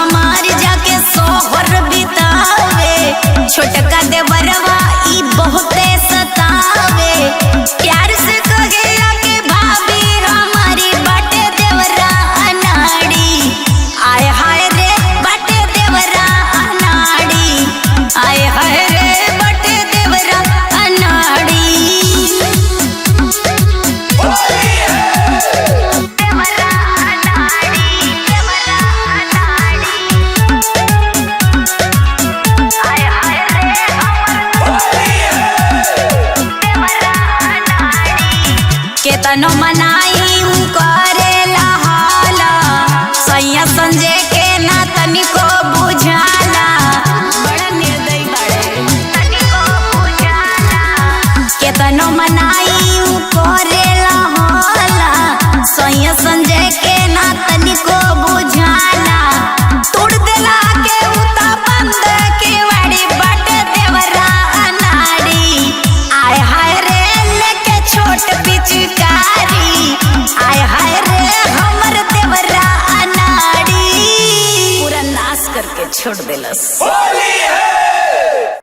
हमार जाके सोहर बितावे, छोटका देवरवा ई बहुते सतावे। प्यार से कहेला के भाभी हमारी बाटे देवरा अनाड़ी। आय हाय रे बाटे देवरा अनाड़ी, आय हाय रे बाटे देवरा अनाड़ी। केतनो मनाई करेला हाला, सैया संजय के ना तनिको बुझाला। बड़ा निर्दयी बाड़े, तनिको बुझाला। केतनो मनाई करेला हाला, सैया संजय के ना तनिको बुझाला। तोड़ देला के उता बंद के वाड़ी बाटे देवरा अनाड़ी। आय हाय रे लेके छोट पिचकारी, आय हाय रे हमर देवरा अनाड़ी। पूरा नाश करके छोड़ देलस।